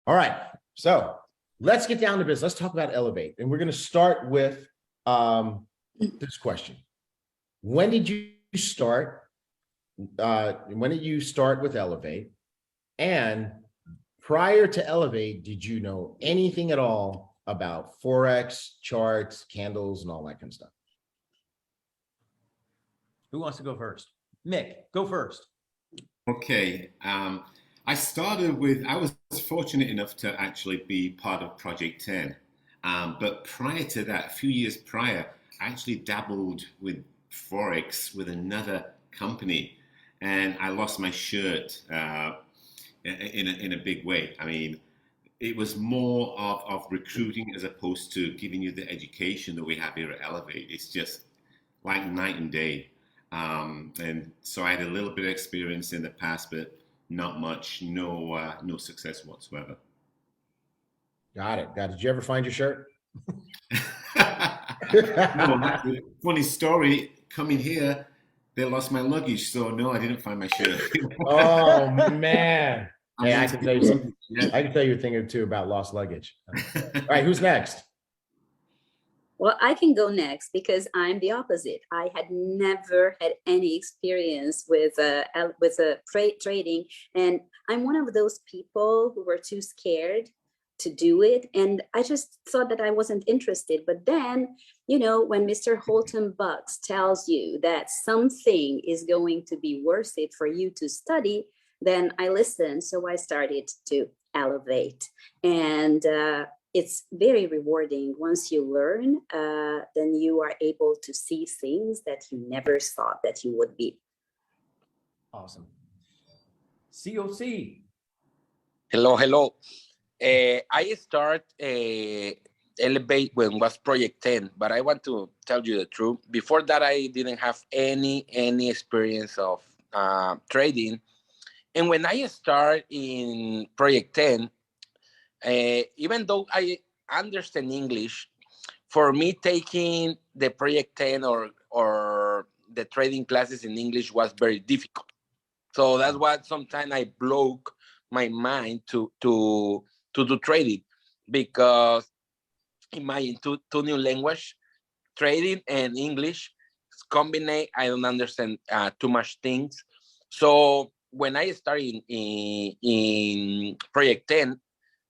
All right. So let's get down to business. Let's talk about Ellev8. And we're going to start with this question. When did you start? When did you start with Ellev8? And prior to Ellev8, did you know anything at all about Forex, charts, candles, and all that kind of stuff? Who wants to go first? Mick, go first. Okay. I started with, I was fortunate enough to actually be part of Project 10. But prior to that, a few years prior, I actually dabbled with Forex with another company, and I lost my shirt in a big way. I mean, it was more of recruiting as opposed to giving you the education that we have here at Ellev8. It's just like night and day. And so I had a little bit of experience in the past, but not much, no success whatsoever. Got it. Did you ever find your shirt? No, funny story. Coming here, they lost my luggage, so no, I didn't find my shirt. Oh man! Hey, I can tell you something. I can tell you a thing or two about lost luggage. All right, who's next? Well, I can go next because I'm the opposite. I had never had any experience with trading, and I'm one of those people who were too scared to do it, and I just thought that I wasn't interested. But then, you know, when Mr. Holton Bucks tells you that something is going to be worth it for you to study, then I listened. So I started to Ellev8, and it's very rewarding. Once you learn, then you are able to see things that you never thought that you would be. Awesome. COC. Hello. I start Ellev8 when was Project 10, but I want to tell you the truth. Before that, I didn't have any experience of trading. And when I start in Project 10, even though I understand English, for me taking the Project 10 or the trading classes in English was very difficult. So that's why sometimes I block my mind to do trading, because in my two new language, trading and English combined, I don't understand too much things. So when I started in Project 10,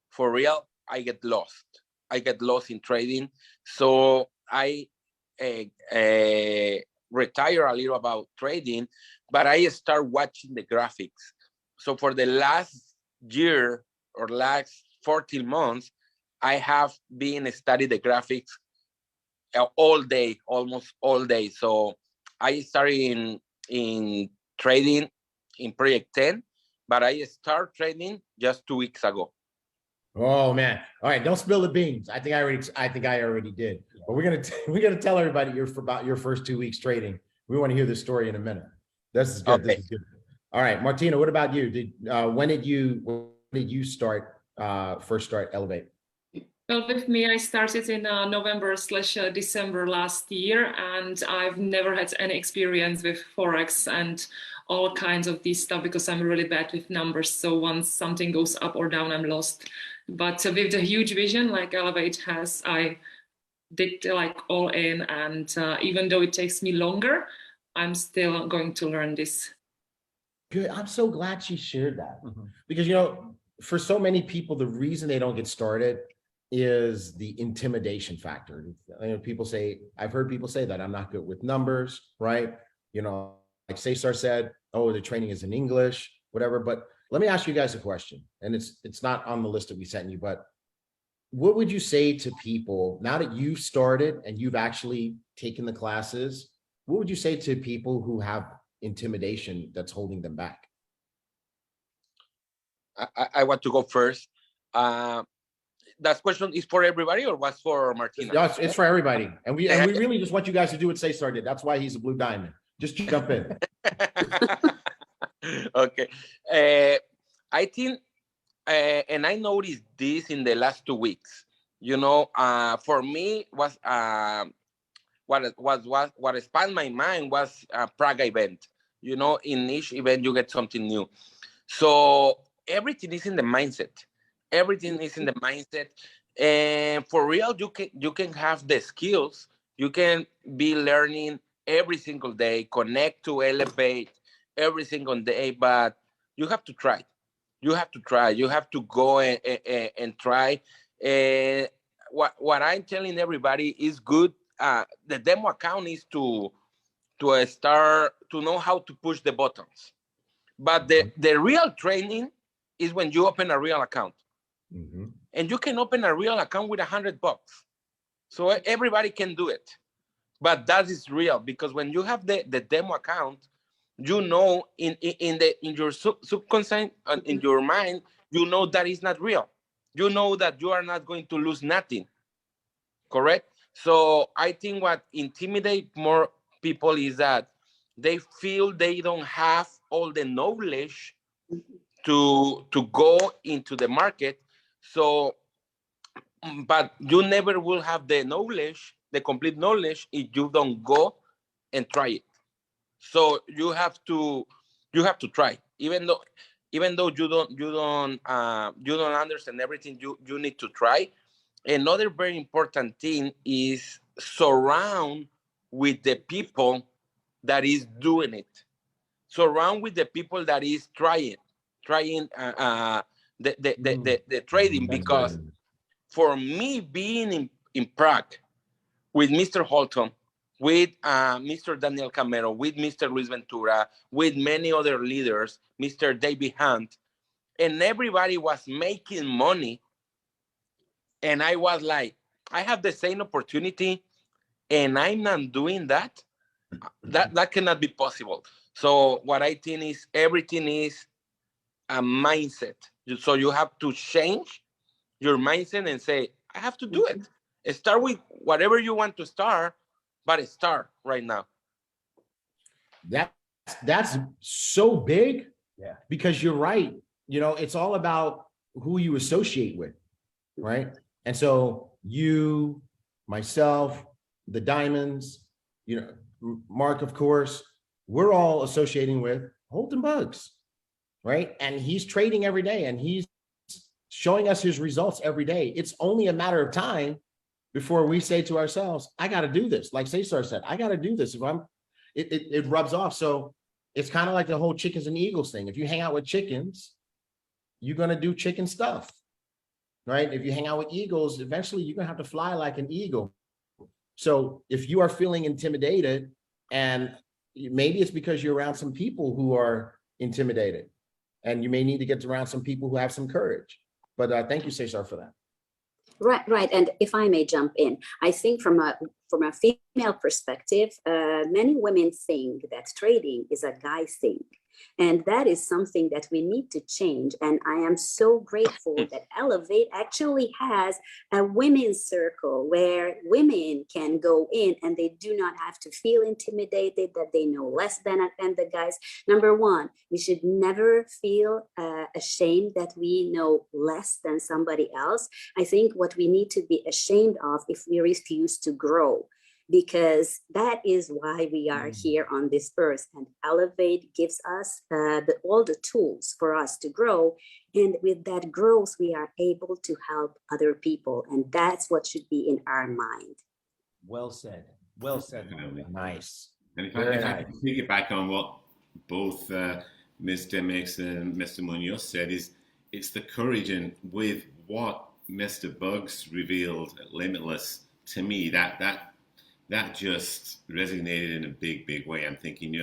for real, I get lost. I get lost in trading. So I retire a little about trading, but I start watching the graphics. So for the last year or last 14 months, I have been studying the graphics all day, almost all day. So I started in trading in Project 10, but I start trading just 2 weeks ago. Oh man! All right, don't spill the beans. I think I already did. But we're gonna tell everybody about your first 2 weeks trading. We want to hear this story in a minute. This is good. Okay. This is good. All right, Martina, what about you? When did you start first start Ellev8? Well, with me, I started in November/December last year, and I've never had any experience with Forex and all kinds of this stuff because I'm really bad with numbers. So once something goes up or down, I'm lost. But with the huge vision like Ellev8 has, I did like all in, and even though it takes me longer, I'm still going to learn this. Good. I'm so glad she shared that, because, you know, for so many people, the reason they don't get started is the intimidation factor. You know, people say, I've heard people say that I'm not good with numbers, right? You know, like Cesar said, oh, the training is in English, whatever. But let me ask you guys a question, and it's not on the list that we sent you, but what would you say to people now that you've started and you've actually taken the classes? What would you say to people who have intimidation that's holding them back? I want to go first. That question is for everybody or was for Martina? Yes, it's for everybody. And we really just want you guys to do what Cesar did. That's why he's a blue diamond. Just jump in. Okay. I think, and I noticed this in the last 2 weeks, you know, for me was what expanded my mind was a Prague event. You know, in each event you get something new. So everything is in the mindset. Everything is in the mindset. And for real, you can have the skills. You can be learning every single day, connect to Ellev8 every single day, but you have to try. You have to try. You have to go and try. Uh, what I'm telling everybody is good. The demo account is to start to know how to push the buttons. But the real training is when you open a real account. Mhm. And you can open a real account with $100. So everybody can do it. But that is real, because when you have the demo account, you know in your subconscious in your mind, you know that is not real. You know that you are not going to lose nothing. Correct? So I think what intimidate more people is that they feel they don't have all the knowledge to go into the market. So but you never will have the knowledge, the complete knowledge, if you don't go and try it. So you have to try, even though you don't understand everything. You need to try. Another very important thing is surround with the people that is doing it. Surround with the people that is trying the trading, That's because good. for me, being in Prague with Mr. Holton, with Mr. Daniel Camero, with Mr. Luis Ventura, with many other leaders, Mr. David Hunt, and everybody was making money. And I was like, I have the same opportunity and I'm not doing that. That cannot be possible. So what I think is everything is a mindset. So you have to change your mindset and say, I have to do it. Start with whatever you want to start, but start right now. That that's so big. Yeah. Because you're right. You know, it's all about who you associate with, right? And so you, myself, the Diamonds, you know, Mark, of course, we're all associating with Holton Bugs, right? And he's trading every day and he's showing us his results every day. It's only a matter of time before we say to ourselves, I got to do this. Like Cesar said, I got to do this. If it rubs off. So it's kind of like the whole chickens and eagles thing. If you hang out with chickens, you're going to do chicken stuff, right? If you hang out with eagles, eventually you're going to have to fly like an eagle. So if you are feeling intimidated, and maybe it's because you're around some people who are intimidated, and you may need to get around some people who have some courage. But thank you, Cesar, for that. Right. And if I may jump in, I think from a female perspective, many women think that trading is a guy thing. And that is something that we need to change. And I am so grateful that Ellev8 actually has a women's circle where women can go in and they do not have to feel intimidated that they know less than the guys. Number one, we should never feel ashamed that we know less than somebody else. I think what we need to be ashamed of if we refuse to grow, because that is why we are here on this earth. And Ellev8 gives us all the tools for us to grow. And with that growth, we are able to help other people. And that's what should be in our mind. Well said. Well said. Nice. And if I can piggyback on what both Mr. Mix and Mr. Munoz said, it's the courage, and with what Mr. Bugs revealed at Limitless, to me, that just resonated in a big, big way. I'm thinking,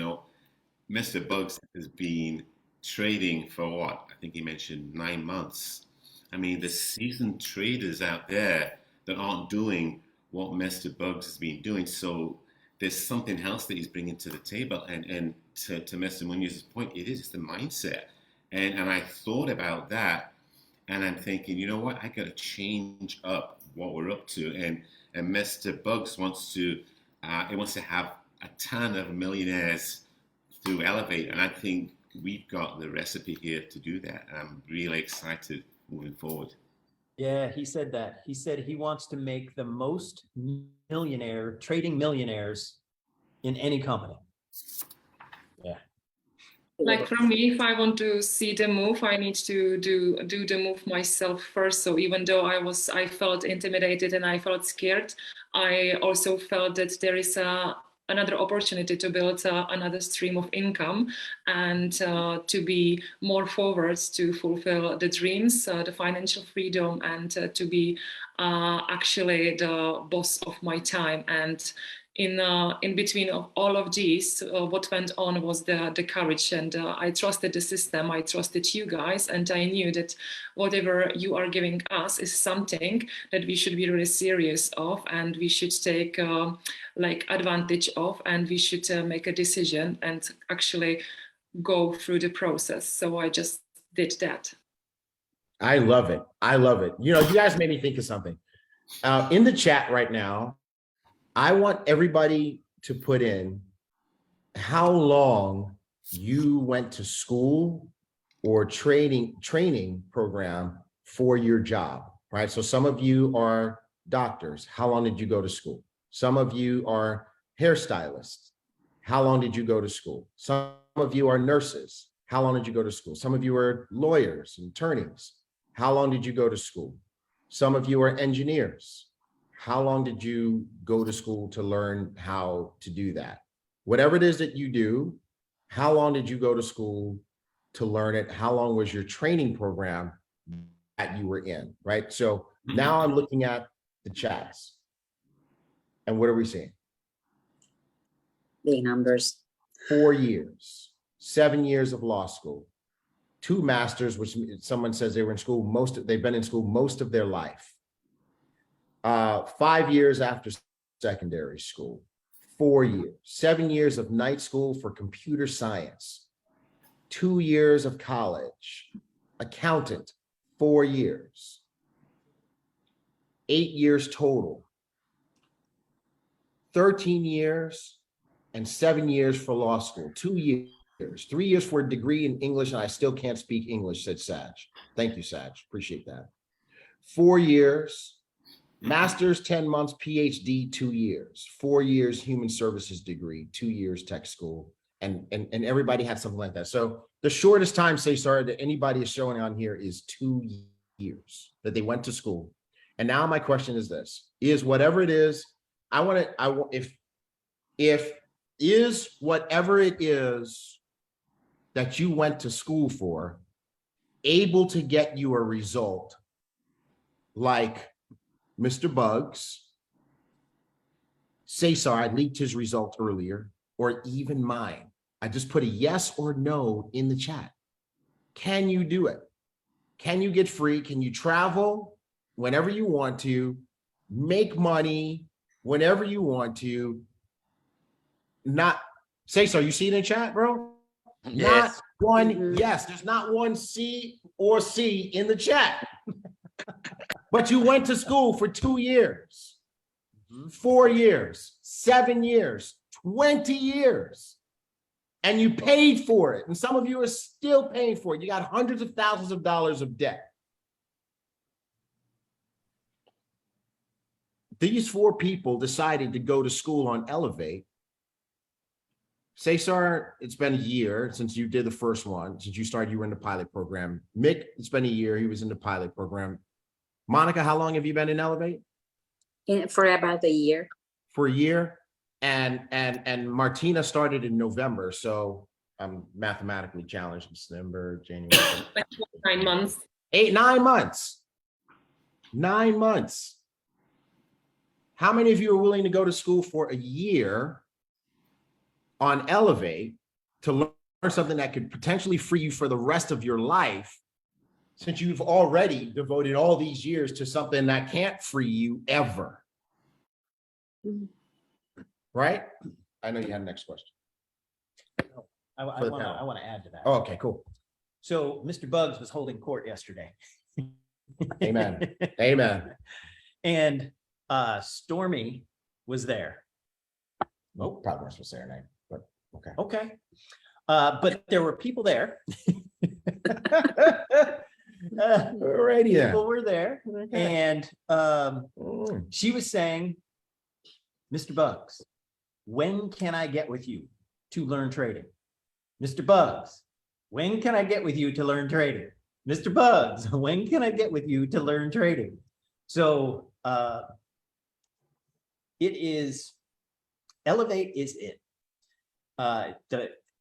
Mr. Bugs has been trading for what? I think he mentioned 9 months. I mean, the seasoned traders out there that aren't doing what Mr. Bugs has been doing. So there's something else that he's bringing to the table. And to Mr. Munoz's point, it is the mindset. And I thought about that, and I'm thinking, you know what? I got to change up what we're up to. And Mr. Bugs wants to have a ton of millionaires through Ellev8, and I think we've got the recipe here to do that. And I'm really excited moving forward. Yeah, he said that. He said he wants to make the most trading millionaires in any company. Yeah. Like for me, if I want to see the move, I need to do the move myself first. So even though I felt intimidated and I felt scared, I also felt that there is another opportunity to build another stream of income and to be more forward to fulfill the dreams, the financial freedom, and to be actually the boss of my time. And in between of all of these, what went on was the courage, and I trusted the system, I trusted you guys, and I knew that whatever you are giving us is something that we should be really serious of, and we should take like advantage of, and we should make a decision and actually go through the process. So I just did that. I love it. I love it. You know, you guys made me think of something. In the chat right now, I want everybody to put in how long you went to school or training program for your job, right? So some of you are doctors. How long did you go to school? Some of you are hairstylists. How long did you go to school? Some of you are nurses. How long did you go to school? Some of you are lawyers and attorneys. How long did you go to school? Some of you are engineers. How long did you go to school to learn how to do that? Whatever it is that you do, how long did you go to school to learn it? How long was your training program that you were in, right? So now I'm looking at the chats. And what are we seeing? Big numbers. 4 years, 7 years of law school, 2 masters, which someone says they were in school they've been in school most of their life. 5 years after secondary school, 4 years, 7 years of night school for computer science, 2 years of college, accountant, 4 years, 8 years total, 13 years and 7 years for law school, 2 years, 3 years for a degree in English, and I still can't speak English, said Saj. Thank you, Saj. Appreciate that. 4 years, master's 10 months, PhD 2 years, 4 years human services degree, 2 years tech school, and everybody had something like that. So the shortest time, Cesar, that anybody is showing on here is 2 years that they went to school. And now my question is this: is whatever it is, if is whatever it is that you went to school for able to get you a result like Mr. Bugs, Cesar, I leaked his result earlier, or even mine? I just put a yes or no in the chat. Can you do it? Can you get free? Can you travel whenever you want to, make money whenever you want to? Not, Cesar, you see it in chat, bro? Yes. Not one yes. There's not one C or C in the chat. But you went to school for 2 years, 4 years, 7 years, 20 years, and you paid for it. And some of you are still paying for it. You got hundreds of thousands of dollars of debt. These 4 people decided to go to school on Ellev8. Cesar, it's been a year since you did the first one. Since you started, you were in the pilot program. Mick, it's been a year. He was in the pilot program. Monica, how long have you been in Ellev8? For about a year. For a year. And Martina started in November. So I'm mathematically challenged. December, January. 9 months. 9 months. 9 months. How many of you are willing to go to school for a year on Ellev8 to learn something that could potentially free you for the rest of your life, since you've already devoted all these years to something that can't free you ever? Right? I know you had the next question. I want to add to that. Oh, okay, cool. So Mr. Bugs was holding court yesterday. Amen. Amen. And Stormy was there. Nope, probably not supposed to say her name, but okay. Okay. But there were people there. Alrighty then. People were there. And she was saying, Mr. Bugs, when can I get with you to learn trading? Mr. Bugs, when can I get with you to learn trading? Mr. Bugs, when can I get with you to learn trading? So it is, Ellev8 is it.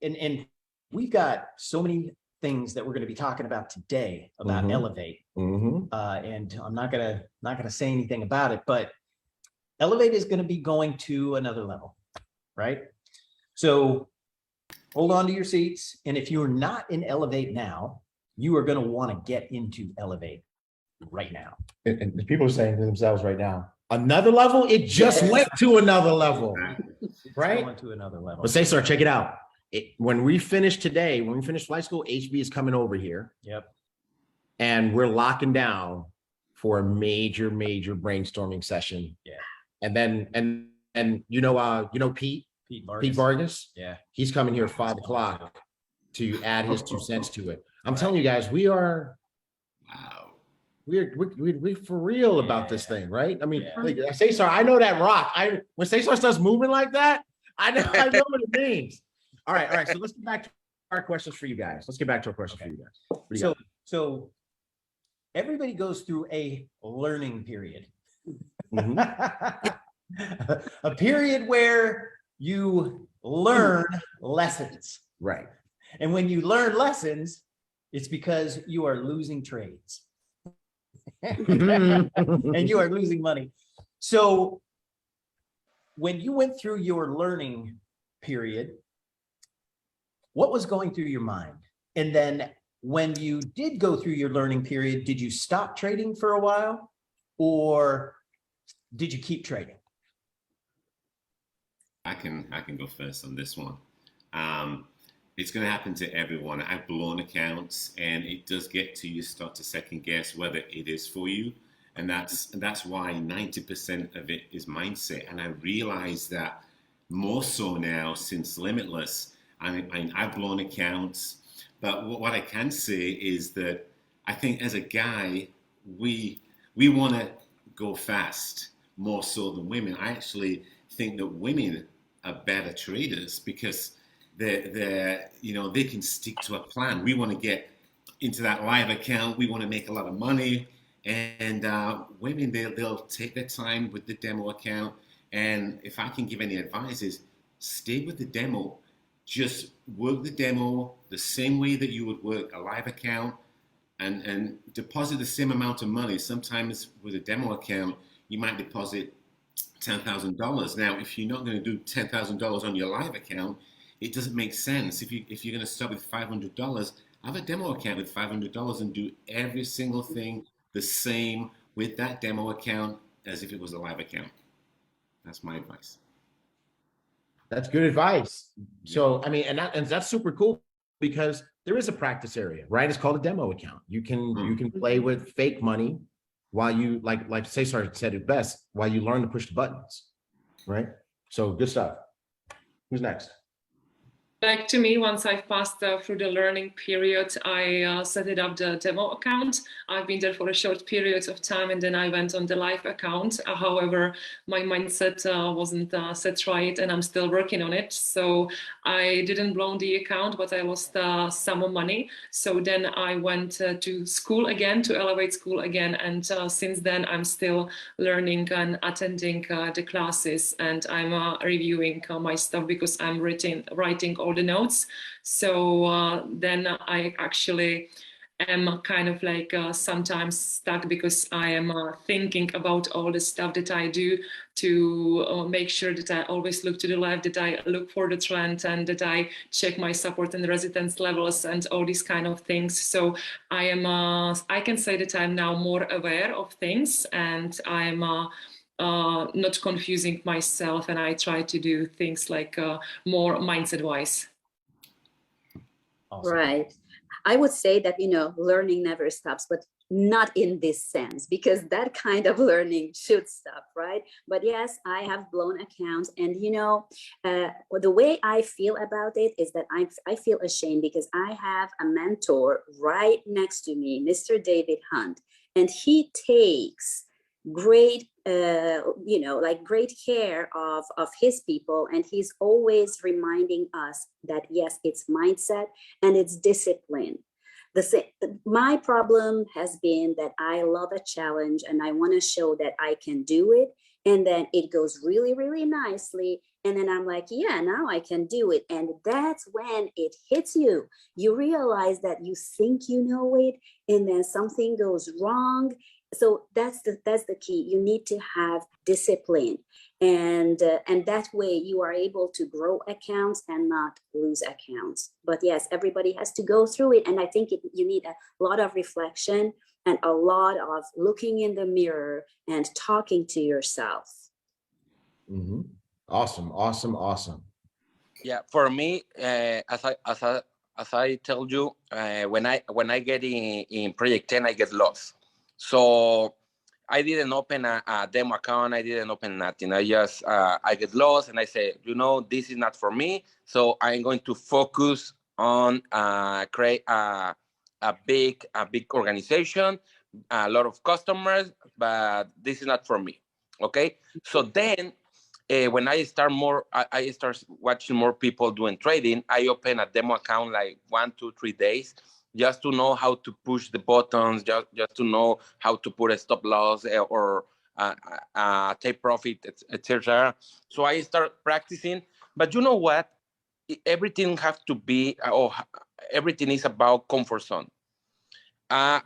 And we've got so many things that we're going to be talking about today about Ellev8. And I'm not gonna say anything about it, but Ellev8 is going to be going to another level, right? So hold on to your seats. And if you're not in Ellev8 now, you are going to want to get into Ellev8 right now. And the people are saying to themselves right now, another level? It just went to another level, right? Going to another level. But Cesar, check it out. When we finish today, when we finish flight school, HB is coming over here. Yep. And we're locking down for a major brainstorming session. Yeah. And then, and you know Pete Vargas. Yeah. He's coming here at 5 o'clock to add his 2 cents to it. I'm telling you guys, we are, wow, we're for real about this thing, right? I mean, like, Cesar, I know that rock. When Cesar starts moving like that, I know what it means. All right. So let's get back to our questions for you guys. Let's get back to our questions for you guys. So everybody goes through a learning period. A period where you learn lessons. Right. And when you learn lessons, it's because you are losing trades. And you are losing money. So when you went through your learning period, what was going through your mind? And then when you did go through your learning period, did you stop trading for a while or did you keep trading? I can go first on this one. It's going to happen to everyone. I've blown accounts, and it does get to you start to second guess whether it is for you, and that's why 90% of it is mindset. And I realize that more so now since Limitless. I've blown accounts, but what I can say is that I think as a guy, we want to go fast more so than women. I actually think that women are better traders because they can stick to a plan. We want to get into that live account. We want to make a lot of money, and women they'll take their time with the demo account. And if I can give any advice, is stay with the demo. Just work the demo the same way that you would work a live account, and deposit the same amount of money. Sometimes with a demo account, you might deposit $10,000. Now, if you're not going to do $10,000 on your live account, it doesn't make sense. If you're going to start with $500, have a demo account with $500 and do every single thing the same with that demo account as if it was a live account. That's my advice. That's good advice. So, I mean, and that's super cool because there is a practice area, right? It's called a demo account. You can play with fake money while you, like Cesar said it best, while you learn to push the buttons, right? So good stuff. Who's next? Like to me, once I've passed through the learning period, I set it up the demo account. I've been there for a short period of time, and then I went on the live account. However, my mindset wasn't set right, and I'm still working on it. So I didn't blow the account, but I lost some money. So then I went to school again, to Ellev8 school again, and since then I'm still learning and attending the classes, and I'm reviewing my stuff because I'm writing all the notes. So then I actually am kind of like sometimes stuck because I am thinking about all the stuff that I do to make sure that I always look to the left, that I look for the trend, and that I check my support and resistance levels and all these kind of things. So I am, I can say that I'm now more aware of things, and I'm not confusing myself, and I try to do things like more mindset wise. Awesome. Right. I would say that, learning never stops, but not in this sense, because that kind of learning should stop, right? But yes, I have blown accounts, and the way I feel about it is that I feel ashamed because I have a mentor right next to me, Mr. David Hunt, and he takes great, like great care of his people. And he's always reminding us that, yes, it's mindset and it's discipline. My problem has been that I love a challenge and I want to show that I can do it. And then it goes really, really nicely. And then I'm like, yeah, now I can do it. And that's when it hits you. You realize that you think you know it, and then something goes wrong. So that's the key. You need to have discipline, and that way you are able to grow accounts and not lose accounts. But yes, everybody has to go through it, and I think you need a lot of reflection and a lot of looking in the mirror and talking to yourself. Mm-hmm. Awesome, awesome, awesome. Yeah, for me, as I tell you, when I get in Project 10, I get lost. So I didn't open a demo account. I didn't open nothing. I just I get lost and I say, this is not for me. So I'm going to focus on create a big organization, a lot of customers, but this is not for me. Okay. So then when I start I start watching more people doing trading. I open a demo account like 1, 2, 3 days, just to know how to push the buttons, just to know how to put a stop loss or take profit, etc. So I start practicing. But you know what? Everything has to be, or everything is about comfort zone. I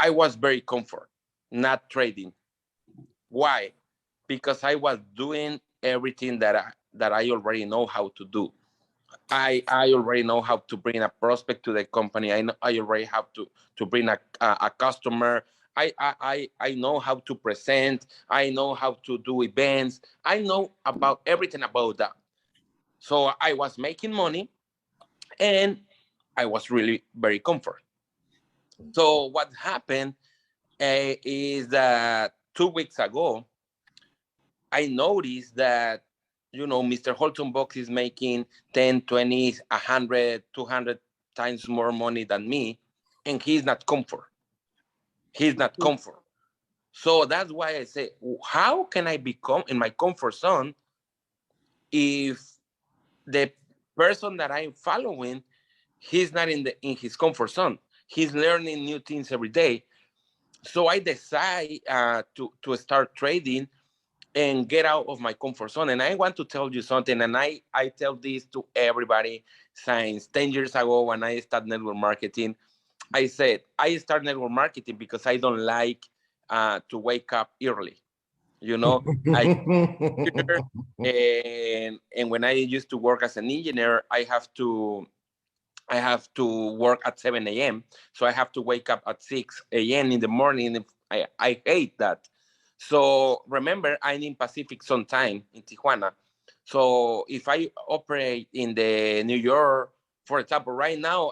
was very comfort, not trading. Why? Because I was doing everything that I already know how to do. I already know how to bring a prospect to the company. I already have to bring a customer. I know how to present. I know how to do events. I know about everything about that. So I was making money, and I was really very comfort. So what happened is that 2 weeks ago, I noticed that, Mr. Holton Box is making 10, 20, 100, 200 times more money than me, and he's not comfort. He's not comfort. So that's why I say, how can I become in my comfort zone if the person that I'm following, he's not in his comfort zone. He's learning new things every day. So I decide to start trading and get out of my comfort zone. And I want to tell you something, and I tell this to everybody since 10 years ago when I started network marketing. I said, I start network marketing because I don't like to wake up early. I and when I used to work as an engineer, I have to work at 7 a.m. So I have to wake up at 6 a.m. in the morning. I hate that. So remember, I'm in Pacific Zone time in Tijuana. So if I operate in the New York, for example, right now,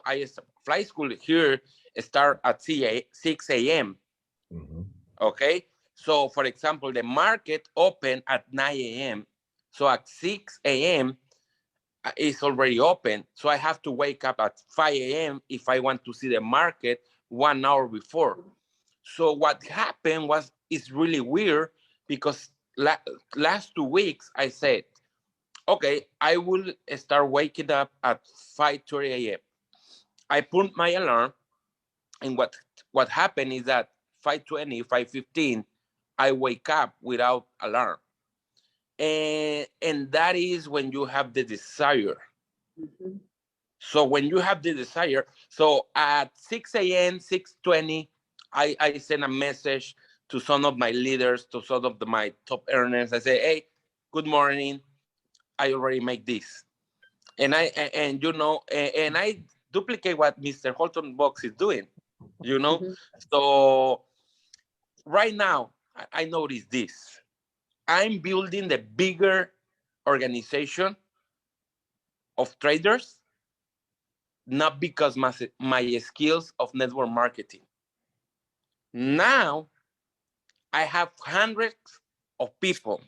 flight school here start at 6 a.m. Mm-hmm. Okay. So for example, the market open at 9 a.m. So at 6 a.m. It's already open. So I have to wake up at 5 a.m. if I want to see the market 1 hour before. So what happened was, it's really weird because last 2 weeks I said, okay, I will start waking up at 5:30 a.m. I put my alarm, and what happened is that 5:20, 5:15, I wake up without alarm. And that is when you have the desire. Mm-hmm. So when you have the desire, so at 6 a.m., 6:20, I send a message to some of my leaders, to some of my top earners. I say, hey, good morning. I already make this. And I duplicate what Mr. Holton Box is doing, Mm-hmm. So right now, I notice this. I'm building the bigger organization of traders, not because my skills of network marketing. Now I have hundreds of people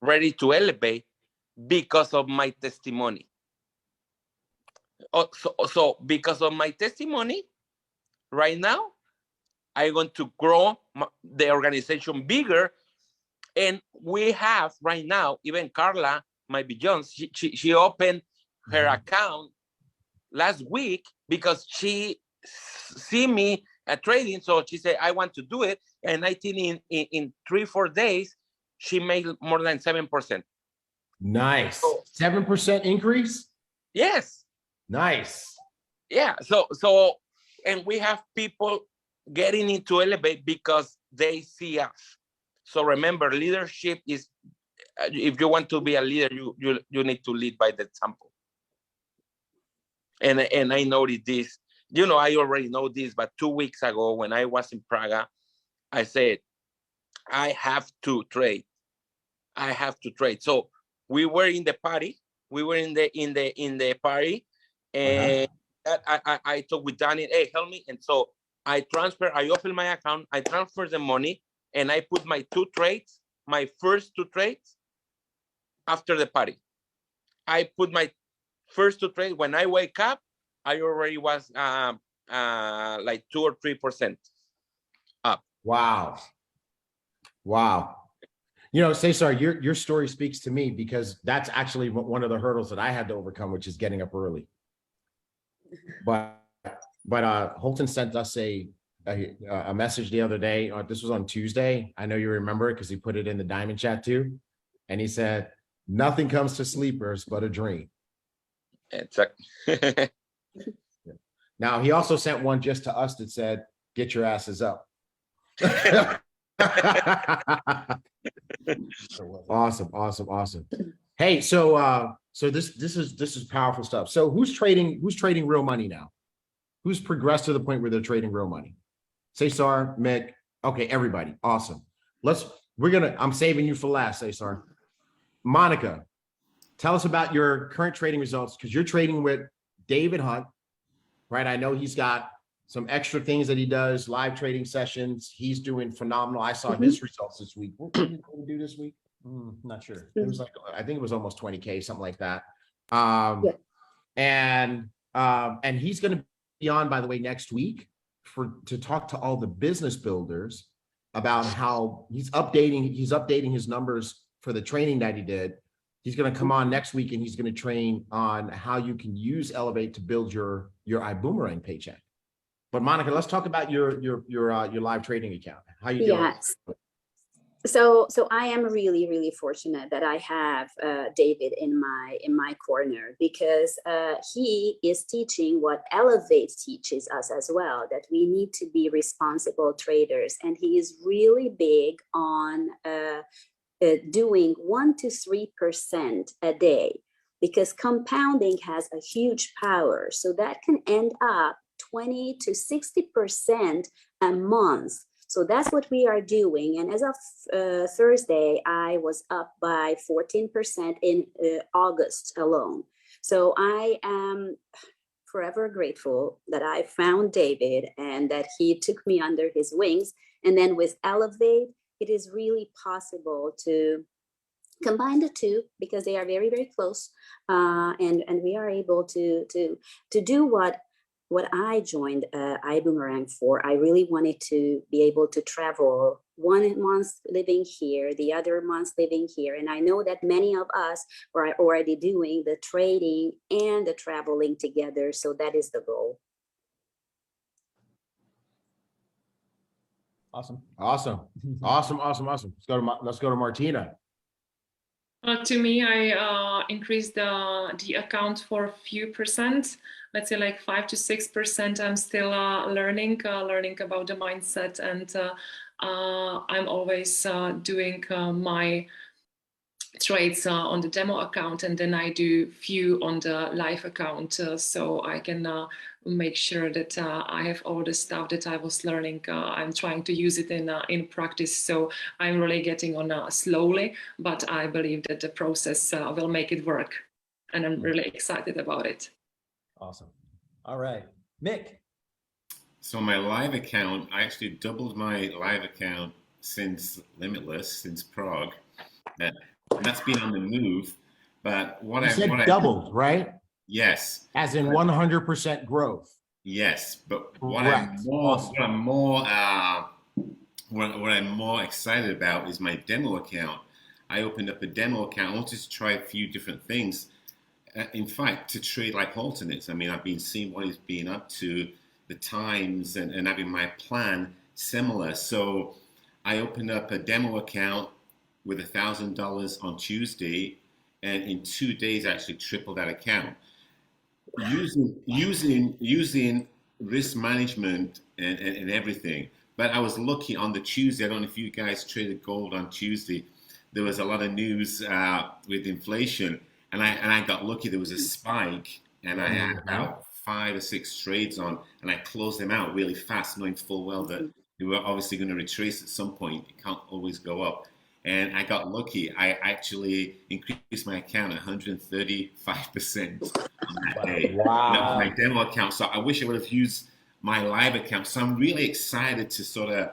ready to elevate because of my testimony. So because of my testimony, right now, I'm going to grow the organization bigger. And we have right now, even Carla might be Jones, she opened her account last week because she see me at trading. So she said, I want to do it. And I think in 3-4 days, she made more than 7%. Nice. 7% increase? Yes. Nice. Yeah. So, and we have people getting into Ellev8 because they see us. So remember, leadership is, if you want to be a leader, you need to lead by the example. And I noticed this, I already know this, but 2 weeks ago when I was in Praga, I said, I have to trade. I have to trade. So we were in the party. We were in the party, and I talked with Danny. Hey, help me! And so I opened my account. I transferred the money, and I put my first two trades after the party. I put my first two trades. When I wake up, I already was like 2 or 3% up. Wow. Cesar, your story speaks to me because that's actually one of the hurdles that I had to overcome, which is getting up early. But Holton sent us a message the other day. This was on Tuesday. I know you remember it because he put it in the Diamond chat too. And he said, nothing comes to sleepers but a dream. Exactly. Now, he also sent one just to us that said, get your asses up. Awesome. Hey, so this is powerful stuff. So who's trading real money now? Who's progressed to the point where they're trading real money? Cesar, Mick, okay, everybody. Awesome. I'm saving you for last, Cesar. Monica, tell us about your current trading results because you're trading with David Hunt, right? I know he's got some extra things that he does, live trading sessions. He's doing phenomenal. I saw his results this week. What did he do this week? Not sure. It was I think it was almost 20K, something like that. And he's going to be on, by the way, next week to talk to all the business builders about how he's updating his numbers for the training that he did. He's going to come on next week and he's going to train on how you can use Ellev8 to build your iBoomerang paycheck. But Monica, let's talk about your live trading account. How you doing? Yes. So I am really, really fortunate that I have David in my corner because he is teaching what Ellev8 teaches us as well, that we need to be responsible traders. And he is really big on doing 1 to 3% a day because compounding has a huge power. So that can end up 20 to 60% a month. So that's what we are doing. And as of Thursday, I was up by 14% in August alone. So I am forever grateful that I found David and that he took me under his wings. And then with Ellev8, it is really possible to combine the two because they are very, very close. And we are able to do what I joined iBoomerang for. I really wanted to be able to travel 1 month living here, the other month living here. And I know that many of us are already doing the trading and the traveling together. So that is the goal. Awesome. Let's go to Martina. To me, I increased the account for a few percent, let's say like 5 to 6%. I'm still learning about the mindset, and I'm always doing my trades on the demo account, and then I do few on the live account, so I can make sure that I have all the stuff that I was learning. I'm trying to use it in practice, so I'm really getting on slowly, but I believe that the process will make it work, and I'm really excited about it. Awesome. All right, Mick. So my live account, I actually doubled my live account since Limitless, since Prague. And that's been on the move. But what You said doubled, right? Yes. As in 100% growth. Yes, but what Correct. I'm more what I'm more excited about is my demo account. I opened up a demo account. I wanted to try a few different things. In fact, to trade like alternates. I mean, I've been seeing what he's been up to, the times, and having my plan similar. So I opened up a demo account with $1,000 on Tuesday, and in 2 days, I actually tripled that account using risk management and everything. But I was lucky on the Tuesday. I don't know if you guys traded gold on Tuesday. There was a lot of news with inflation, and I got lucky. There was a spike, and I had about 5 or 6 trades on, and I closed them out really fast, knowing full well that they were obviously going to retrace at some point. It can't always go up. And I got lucky. I actually increased my account 135% on that day. Wow. That was my demo account. So I wish I would have used my live account. So I'm really excited to sort of,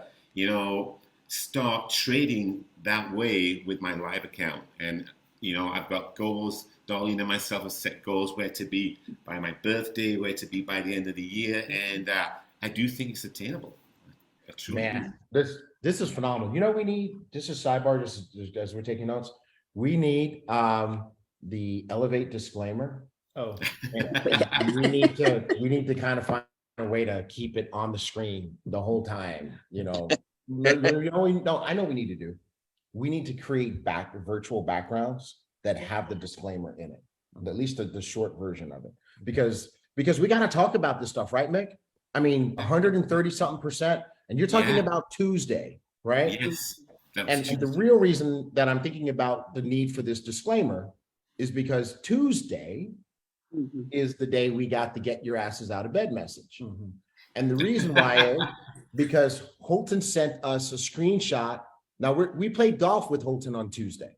start trading that way with my live account. And, I've got goals. Darlene and myself have set goals where to be by my birthday, where to be by the end of the year. And I do think it's attainable. Man, this is phenomenal. You know, we need, this is sidebar, just as we're taking notes. We need the Ellev8 disclaimer. Oh, And we need to kind of find a way to keep it on the screen the whole time. No, I know we need to do. We need to create virtual backgrounds that have the disclaimer in it, at least the short version of it, because we got to talk about this stuff, right, Mick? I mean, 130 something percent, and you're talking about Tuesday, right? Yes. And the real reason that I'm thinking about the need for this disclaimer is because Tuesday is the day we got the get your asses out of bed message. And the reason why is because Holton sent us a screenshot. Now we played golf with Holton on Tuesday.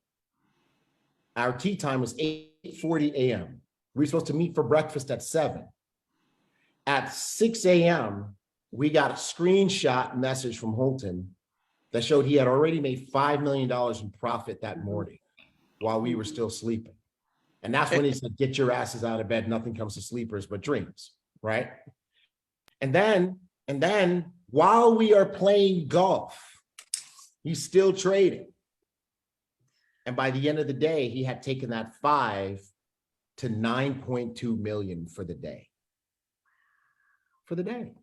Our tee time was 8:40 a.m. We were supposed to meet for breakfast at 7. At 6 a.m., we got a screenshot message from Holton that showed he had already made $5 million in profit that morning while we were still sleeping. And that's when he said, get your asses out of bed. Nothing comes to sleepers but dreams, right? And then while we are playing golf, he's still trading. And by the end of the day, he had taken that 5 to 9.2 million for the day. For the day.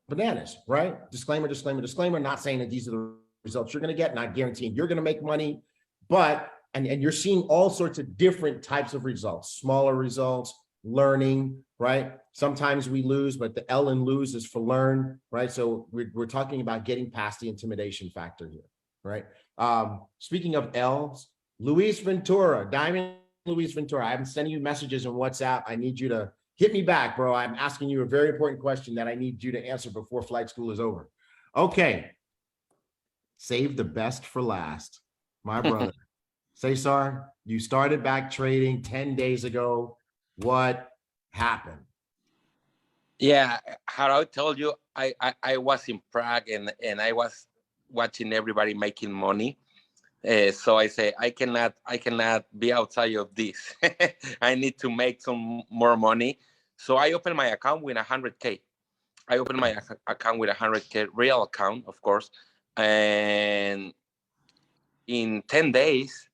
Bananas, right? Disclaimer, disclaimer, disclaimer. Not saying that these are the results you're going to get, not guaranteeing you're going to make money, but, and you're seeing all sorts of different types of results, smaller results, learning, right? Sometimes we lose, but the L in lose is for learn, right? So we're talking about getting past the intimidation factor here, right? Speaking of L's, Luis Ventura, Diamond Luis Ventura, I'm sending you messages on WhatsApp. I need you to hit me back, bro. I'm asking you a very important question that I need you to answer before flight school is over. Okay. Save the best for last. My brother. Cesar, you started back trading 10 days ago. What happened? Yeah, how I told you, I was in Prague and I was watching everybody making money. So I say, I cannot be outside of this. I need to make some more money. So I opened my account with 100K. I opened my account with 100K, real account, of course. And in 10 days,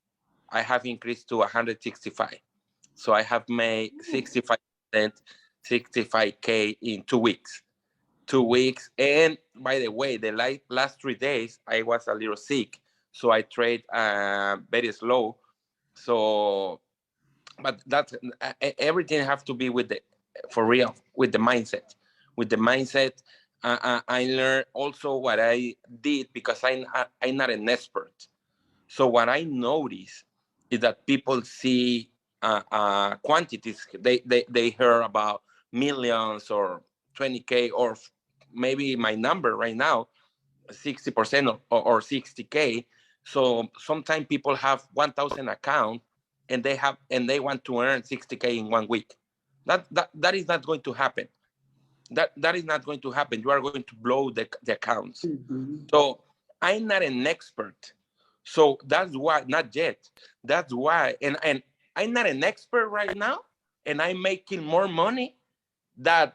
I have increased to 165. So I have made 65%, 65K in 2 weeks. 2 weeks. And by the way, the last 3 days, I was a little sick. So I trade very slow. So, but that's everything have to be with for real, with the mindset. With the mindset, I learned also what I did because I'm not an expert. So what I notice is that people see quantities. They hear about millions or 20K or maybe my number right now, 60% or 60K. So sometimes people have 1,000 account and they want to earn 60K in 1 week. That is not going to happen. That is not going to happen. You are going to blow the accounts. So I'm not an expert. So that's why, not yet. That's why, and I'm not an expert right now, and I'm making more money than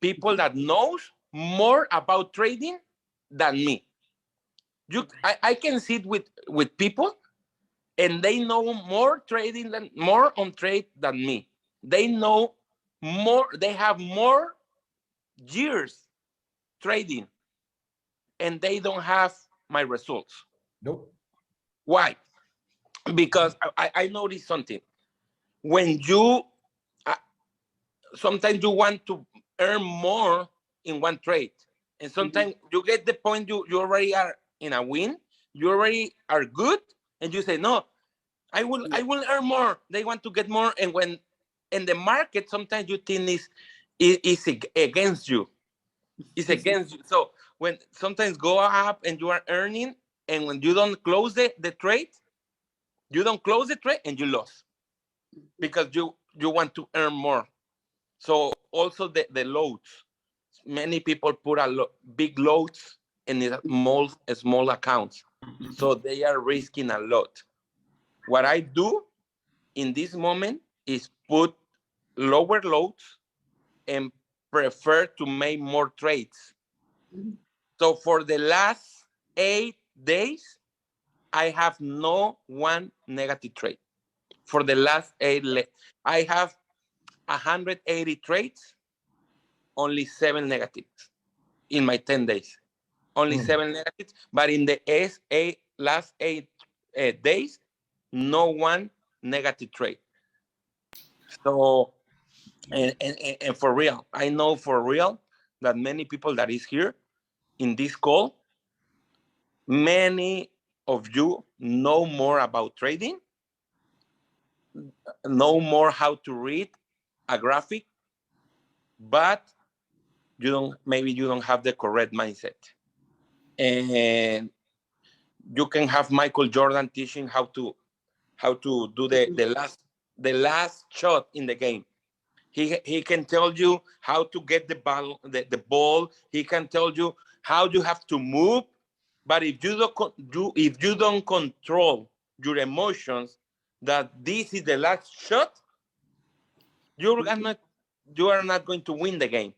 people that knows more about trading than me. I can sit with people and they know more more on trade than me. They know more, they have more years trading and they don't have my results. Nope. Why? Because I noticed something. When you, sometimes you want to earn more in one trade. And sometimes you get the point you already are in a win, you already are good, and you say, no, I will earn more. They want to get more. And when in the market, sometimes you think is against you. It's against you. So when sometimes go up and you are earning, and when you don't close the trade, you don't close the trade and you lose because you want to earn more. So also the loads. Many people put big loads in the small accounts. So they are risking a lot. What I do in this moment is put lower loads and prefer to make more trades. So for the last 8 days, I have no one negative trade. For the last 8, I have 180 trades, only 7 negatives in my 10 days. Only 7 negatives, but in the last 8 days, no one negative trade. So, and for real, I know for real that many people that is here in this call, many of you know more about trading, know more how to read a graphic, but maybe you don't have the correct mindset. And you can have Michael Jordan teaching how to do the last shot in the game. He can tell you how to get the ball. He can tell you how you have to move. But if you don't control your emotions, that this is the last shot, you are not going to win the game.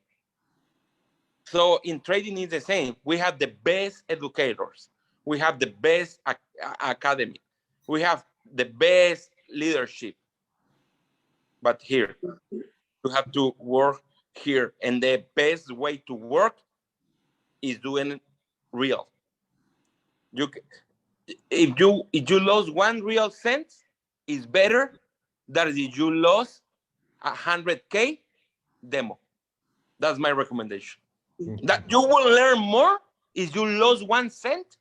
So in trading is the same. We have the best educators. We have the best academy. We have the best leadership. But here, you have to work here. And the best way to work is doing real. If you lose 1 real cent, it's better than if you lost 100K demo. That's my recommendation. That you will learn more if you lose 1 cent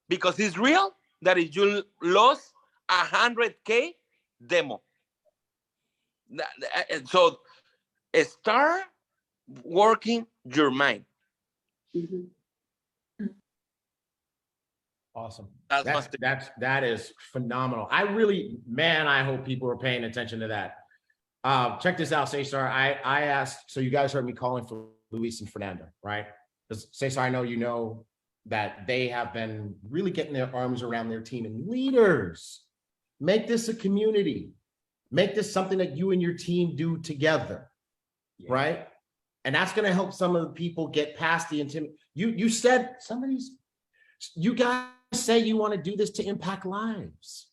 because it's real, that if you lost 100K demo. So start working your mind. Awesome. That is phenomenal. I hope people are paying attention to that. Check this out, Cesar. I asked, so you guys heard me calling for Luis and Fernanda, right? Because Cesar, I know you know that they have been really getting their arms around their team, and leaders, make this a community. Make this something that you and your team do together, right? And that's going to help some of the people get past the intimidation. You said you guys say you want to do this to impact lives.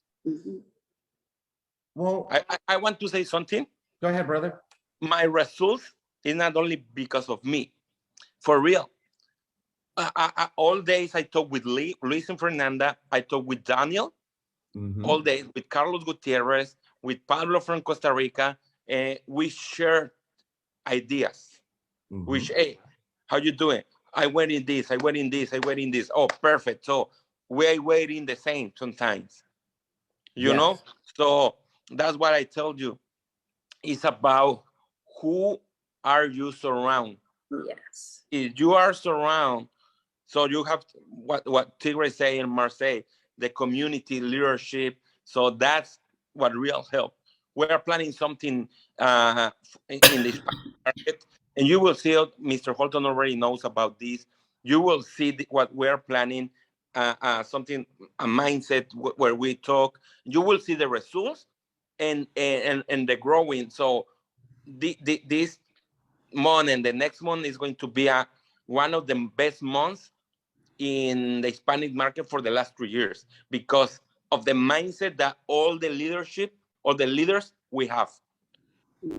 Well, I want to say something. Go ahead, brother. My results is not only because of me. For real. All days I talk with Luis and Fernanda. I talk with Daniel. All days with Carlos Gutierrez, with Pablo from Costa Rica. We share ideas. Hey, how you doing? I went in this. Oh, perfect. So we're waiting the same sometimes. You know? So that's what I told you. It's about who are you surround. Yes. If you are surround, so you have what Tigre say in Marseille, the community leadership. So that's what real help. We are planning something in this market, and you will see it. Mr. Holton already knows about this. You will see what we're planning, something, a mindset where we talk. You will see the results and the growing. So this month and the next month is going to be one of the best months in the Hispanic market for the last 3 years because of the mindset that all the leadership or the leaders we have.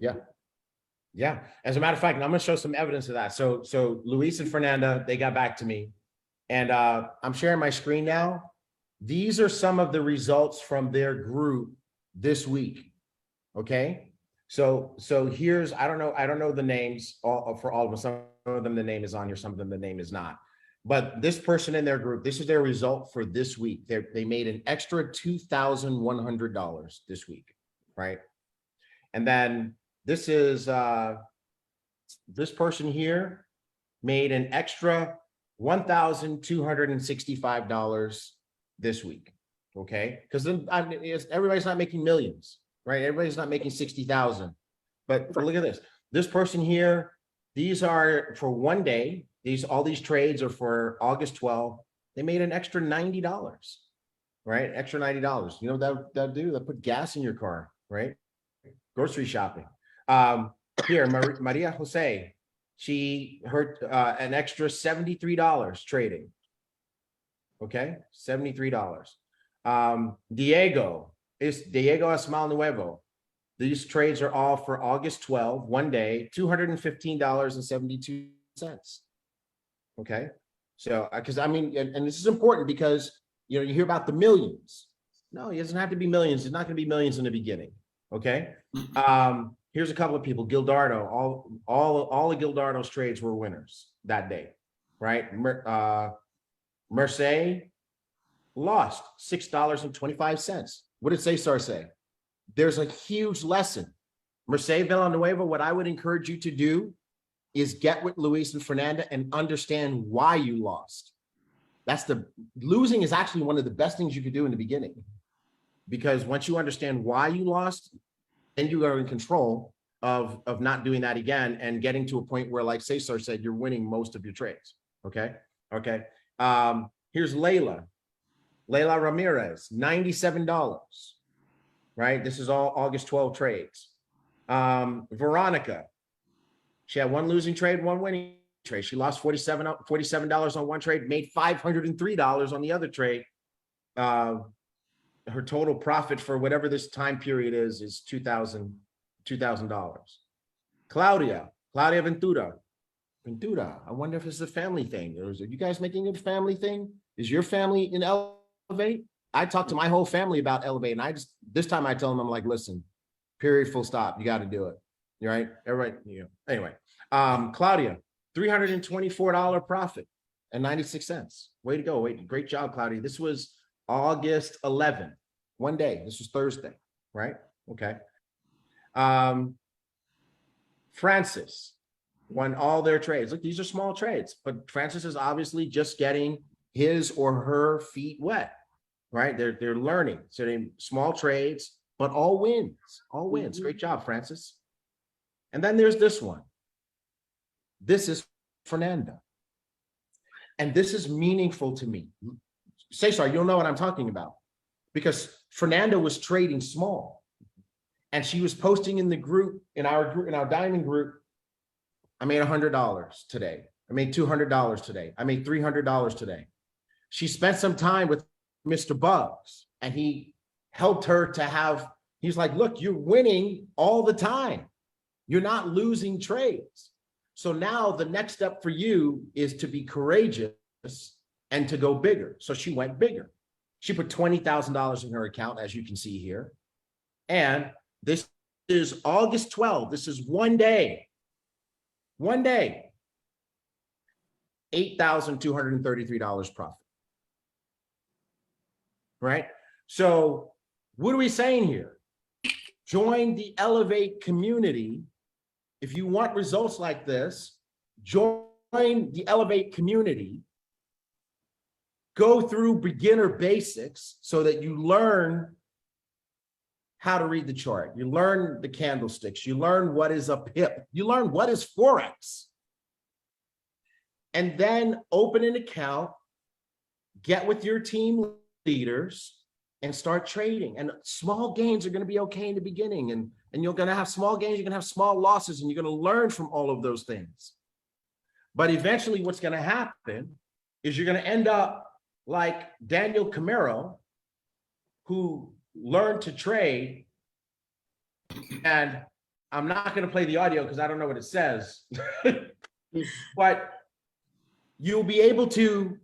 Yeah. Yeah. As a matter of fact, I'm going to show some evidence of that. So Luis and Fernanda, they got back to me, and I'm sharing my screen now. These are some of the results from their group this week. Okay. So here's, I don't know the names for all of them. Some of them, the name is on here. Some of them, the name is not. But this person in their group, this is their result for this week. They made an extra $2,100 this week, right? And then this is, this person here made an extra $1,265 this week, okay? Because then everybody's not making millions, right? Everybody's not making 60,000. But look at this. This person here, these are for one day. All these trades are for August 12th. They made an extra $90, right? Extra $90. You know what that do? That put gas in your car, right? Grocery shopping. Here, Maria Jose, she heard an extra $73 trading. Okay, $73. Diego Esmal Nuevo. These trades are all for August 12, one day, $215.72. Okay, so because I mean, and this is important because you know you hear about the millions. No, it doesn't have to be millions. It's not going to be millions in the beginning. Okay. Here's a couple of people. Gildardo, all of Gildardo's trades were winners that day, right? Mercedes lost $6.25. What did Cesar say? There's a huge lesson. Mercedes Villanueva, what I would encourage you to do is get with Luis and Fernanda and understand why you lost. Losing is actually one of the best things you could do in the beginning, because once you understand why you lost, then you are in control of not doing that again and getting to a point where, like Cesar said, you're winning most of your trades. Okay. Here's Layla Ramirez, $97. Right. This is all August 12 trades. Veronica, she had one losing trade, one winning trade. She lost $47 on one trade, made $503 on the other trade. Her total profit for whatever this time period is $2,000. Claudia Ventura. I wonder if it's a family thing. Are you guys making it a family thing? Is your family in Ellev8? I talked to my whole family about Ellev8, and this time I tell them, I'm like, listen, period, full stop. You got to do it. You're right. Everybody, you know. Anyway, Claudia, $324 profit and 96 cents. Way to go. Great job, Claudia. This was August 11th, one day. This was Thursday, right? Okay. Francis won all their trades. Look, these are small trades, but Francis is obviously just getting his or her feet wet, right? They're learning. So they small trades, but all wins. Great job, Francis. And then there's this one. This is Fernanda. And this is meaningful to me. Cesar, you'll know what I'm talking about, because Fernanda was trading small, and she was posting in the group, in our diamond group, I made $100 today. I made $200 today. I made $300 today. She spent some time with Mr. Bugs, and he helped her to have, he's like, look, you're winning all the time. You're not losing trades. So now the next step for you is to be courageous and to go bigger. So she went bigger. She put $20,000 in her account, as you can see here. And this is August 12th. This is one day. $8,233 profit. Right? So what are we saying here? Join the Ellev8 community. If you want results like this, join the Ellev8 community. Go through beginner basics so that you learn how to read the chart. You learn the candlesticks. You learn what is a pip. You learn what is Forex. And then open an account, get with your team leaders, and start trading. And small gains are going to be okay in the beginning. And you're going to have small gains, you're going to have small losses, and you're going to learn from all of those things. But eventually what's going to happen is you're going to end up like Daniel Camero, who learned to trade. And I'm not going to play the audio because I don't know what it says, but you'll be able to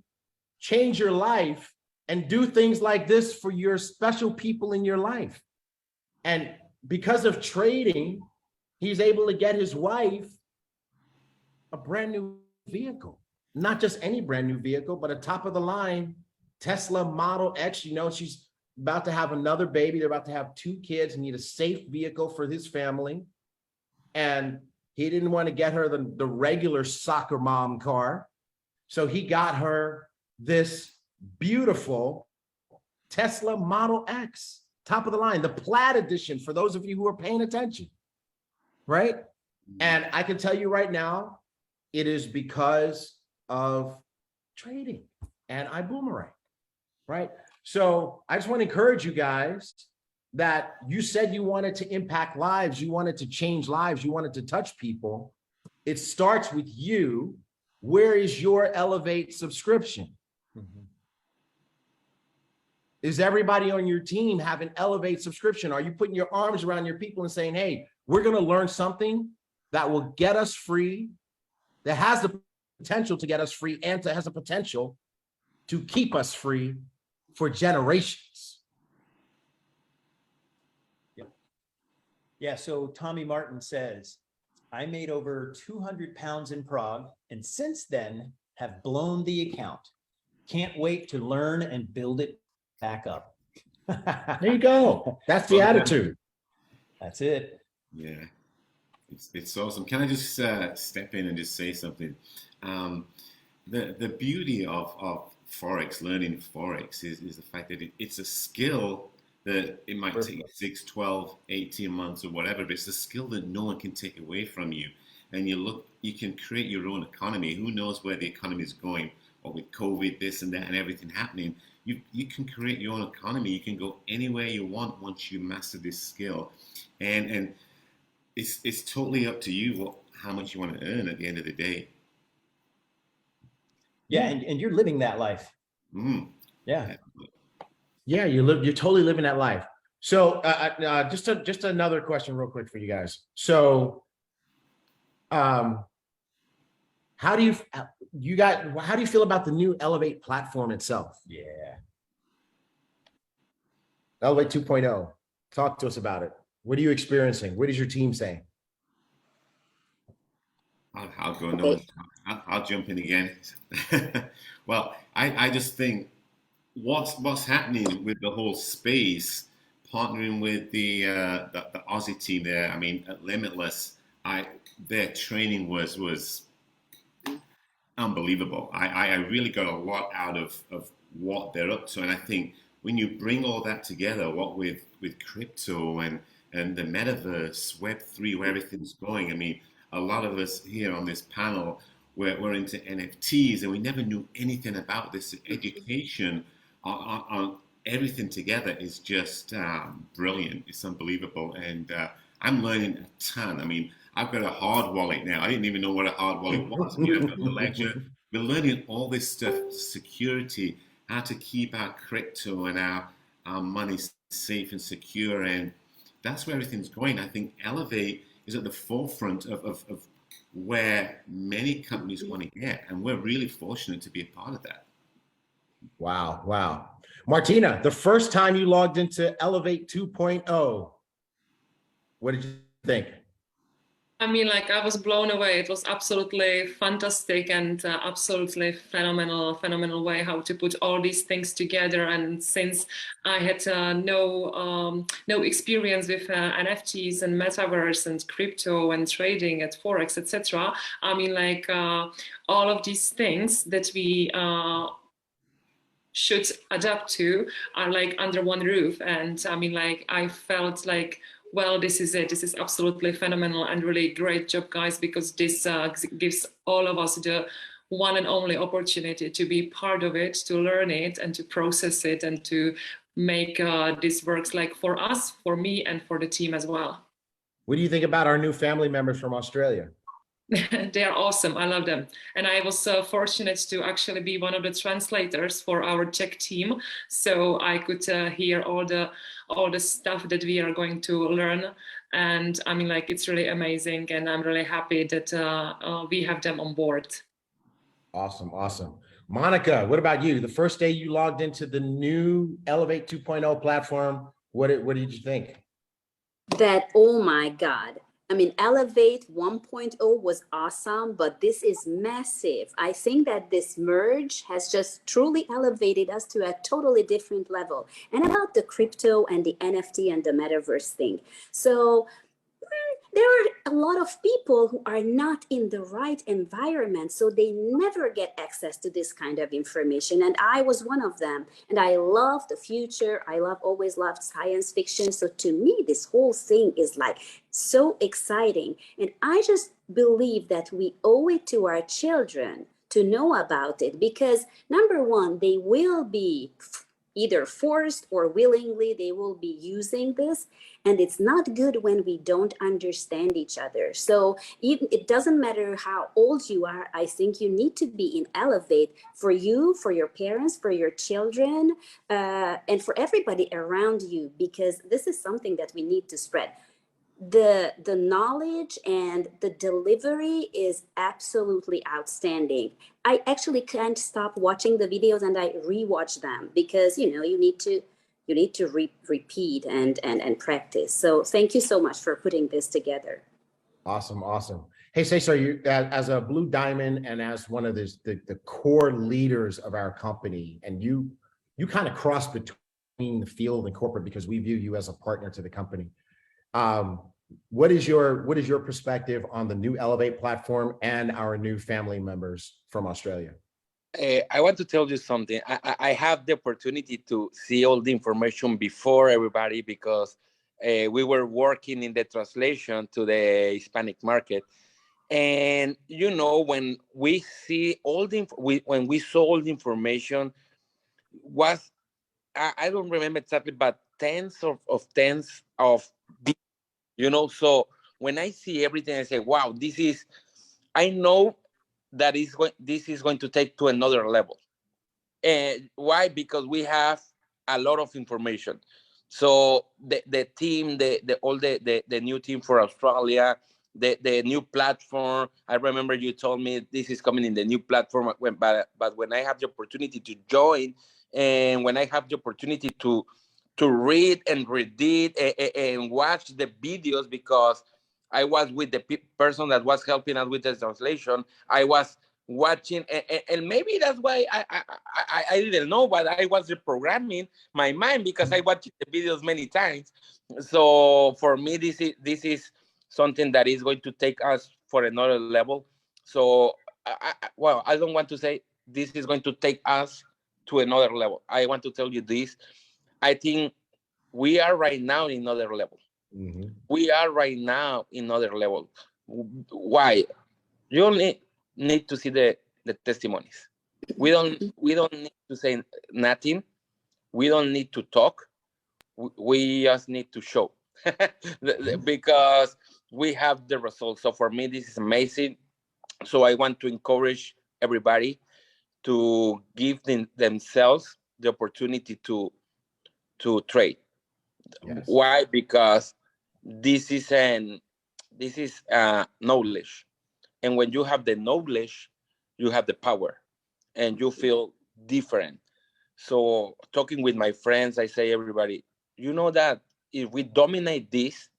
change your life and do things like this for your special people in your life. And because of trading, he's able to get his wife a brand new vehicle, not just any brand new vehicle, but a top of the line Tesla Model X. You know, she's about to have another baby. They're about to have 2 kids and need a safe vehicle for his family. And he didn't want to get her the regular soccer mom car. So he got her this beautiful Tesla Model X, top of the line, the plaid edition, for those of you who are paying attention, right? And I can tell you right now, it is because of trading and iBoomerang, right? So I just want to encourage you guys that you said you wanted to impact lives, you wanted to change lives, you wanted to touch people. It starts with you. Where is your Ellev8 subscription? Mhm. Is everybody on your team have an Ellev8 subscription? Are you putting your arms around your people and saying, hey, we're going to learn something that will get us free, that has the potential to get us free, and has the potential to keep us free for generations? Yeah, so Tommy Martin says, I made over 200 pounds in Prague, and since then have blown the account. Can't wait to learn and build it back up. There you go. That's the attitude. That's it. Yeah, it's awesome. Can I just step in and just say something? The beauty of Forex, learning Forex, is the fact that it's a skill that it might take you 6, 12, 18 months or whatever, but it's a skill that no one can take away from you. And you can create your own economy. Who knows where the economy is going, or with COVID, this and that, and everything happening. You can create your own economy. You can go anywhere you want once you master this skill. And it's totally up to you how much you want to earn at the end of the day. Yeah, and you're living that life. Mm. Yeah. Yeah, you're totally living that life. So just another question real quick for you guys. So how do you feel about the new Ellev8 platform itself? Yeah. Ellev8 2.0. Talk to us about it. What are you experiencing? What is your team saying? I'll go. No, I'll jump in again. Well, I just think what's happening with the whole space, partnering with the Aussie team there. I mean, at Limitless, their training was unbelievable. I really got a lot out of what they're up to, and I think when you bring all that together, what with crypto and the metaverse, Web3, where everything's going. I mean, a lot of us here on this panel, we're into NFTs, and we never knew anything about this. Education on everything together is just brilliant. It's unbelievable, and I'm learning a ton. I mean, I've got a hard wallet now. I didn't even know what a hard wallet was. I've got the ledger. We're learning all this stuff, security, how to keep our crypto and our money safe and secure, and that's where everything's going. I think Ellev8 is at the forefront of where many companies want to get, and we're really fortunate to be a part of that. Wow. Wow. Martina, the first time you logged into Ellev8 2.0, what did you think? I mean, like, I was blown away. It was absolutely fantastic and absolutely phenomenal way how to put all these things together. And since I had no experience with NFTs and metaverse and crypto and trading at Forex, etc., I mean, like, all of these things that we should adapt to are like under one roof. And I mean, like, I felt like, well, this is it. This is absolutely phenomenal and really great job, guys, because this gives all of us the one and only opportunity to be part of it, to learn it and to process it and to make this works like for us, for me, and for the team as well. What do you think about our new family members from Australia? They are awesome. I love them. And I was fortunate to actually be one of the translators for our Czech team. So I could hear all the stuff that we are going to learn. And I mean, like, it's really amazing. And I'm really happy that we have them on board. Awesome. Awesome. Monica, what about you? The first day you logged into the new Ellev8 2.0 platform, what did you think? That, oh my God. I mean, Ellev8 1.0 was awesome, but this is massive. I think that this merge has just truly elevated us to a totally different level. And about the crypto and the NFT and the metaverse thing. So there are a lot of people who are not in the right environment, so they never get access to this kind of information. And I was one of them. And I love the future. Always loved science fiction. So to me, this whole thing is like so exciting. And I just believe that we owe it to our children to know about it, because number one, they will be either forced or willingly, they will be using this. And it's not good when we don't understand each other. So even, it doesn't matter how old you are, I think you need to be in Ellev8 for you, for your parents, for your children, and for everybody around you, because this is something that we need to spread. The knowledge and the delivery is absolutely outstanding. I actually can't stop watching the videos, and I rewatch them because you need to repeat and practice. So thank you so much for putting this together. Awesome. Awesome. Hey, Cesar, you as a Blue Diamond and as one of the core leaders of our company, and you kind of cross between the field and corporate because we view you as a partner to the company. What is your perspective on the new Ellev8 platform and our new family members from Australia? I want to tell you something. I have the opportunity to see all the information before everybody because we were working in the translation to the Hispanic market. And when we see all when we saw all the information, was I don't remember exactly, but tens of so when I see everything, I say, wow, I know that this is going to take to another level. And why? Because we have a lot of information. So the team, the new team for Australia, the new platform. I remember you told me this is coming in the new platform. But when I have the opportunity to join, and when I have the opportunity to read and read it and watch the videos, because I was with the person that was helping us with the translation. I was watching, and maybe that's why I didn't know, but I was reprogramming my mind because I watched the videos many times. So for me, this is something that is going to take us for another level. So I don't want to say this is going to take us to another level. I want to tell you this. I think we are right now in another level. Mm-hmm. We are right now in another level. Why? You only need to see the testimonies. We don't need to say nothing. We don't need to talk. We just need to show because we have the results. So for me, this is amazing. So I want to encourage everybody to give themselves the opportunity to trade. Yes. Why? Because this is knowledge, and when you have the knowledge, you have the power, and you feel different. So talking with my friends, I say, everybody, you know that if we dominate this,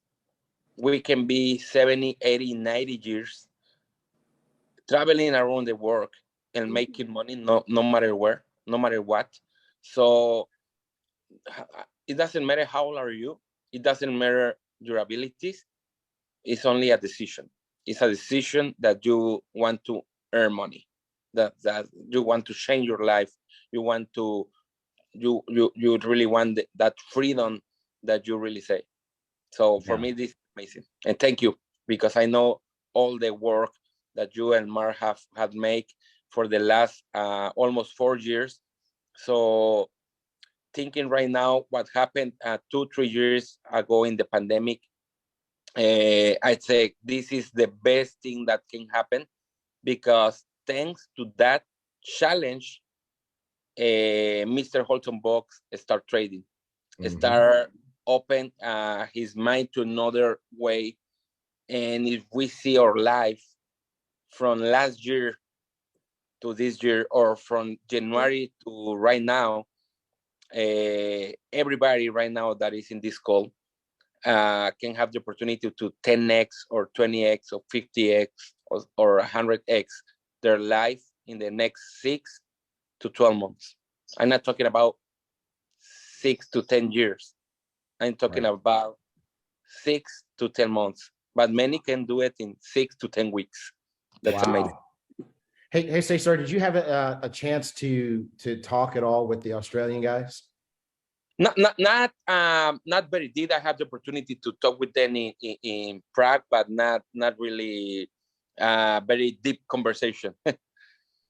we can be 70, 80, 90 years traveling around the world and making money, no matter where, no matter what. So it doesn't matter how old are you. It doesn't matter your abilities. It's only a decision. It's a decision that you want to earn money, that you want to change your life. You want to, you really want that freedom that you really say. So for me, this is amazing. And thank you, because I know all the work that you and Mark have made for the last almost 4 years. So thinking right now what happened 2-3 years ago in the pandemic, I'd say this is the best thing that can happen, because thanks to that challenge, Mr. Holton Box start trading, start open his mind to another way. And if we see our life from last year to this year, or from January to right now, everybody right now that is in this call can have the opportunity to 10x or 20x or 50x or 100x their life in the next 6 to 12 months. I'm not talking about 6 to 10 years. I'm talking about 6 to 10 months, but many can do it in 6 to 10 weeks. That's amazing. Hey, Cesar, did you have a chance to talk at all with the Australian guys? Not very deep. I had the opportunity to talk with them in Prague, but not really very deep conversation.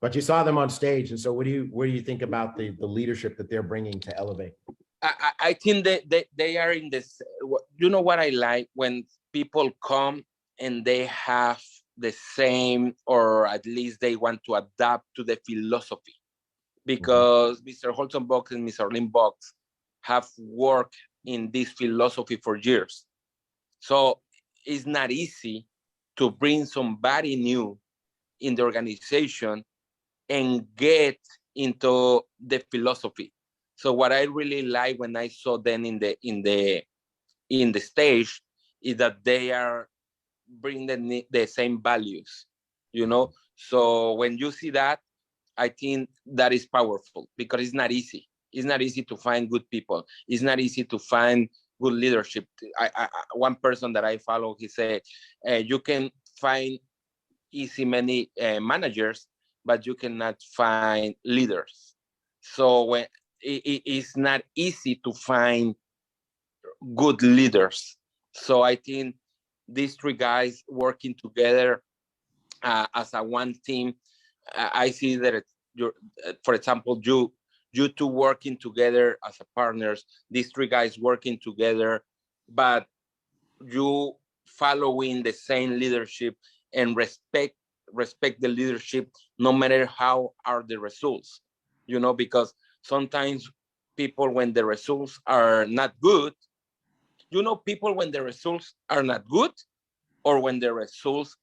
But you saw them on stage, and so what do you think about the leadership that they're bringing to Ellev8? I think that they are in this. You know what I like? When people come and they have the same, or at least they want to adapt to the philosophy, because Mr. Holton Box and Mr. Lynn Box have worked in this philosophy for years. So it's not easy to bring somebody new in the organization and get into the philosophy. So what I really like when I saw them in the stage is that they are bringing the same values, you know. So when you see that, I think that is powerful, because it's not easy. It's not easy to find good people. It's not easy to find good leadership. One person that I follow, he said, you can find easy many managers, but you cannot find leaders. So when it's not easy to find good leaders. So I think these three guys working together as a one team, I see that for example, you two working together as a partners, these three guys working together, but you following the same leadership and respect the leadership, no matter how are the results, you know, because sometimes people, when the results are not good, you know, people when the results are not good, or when the results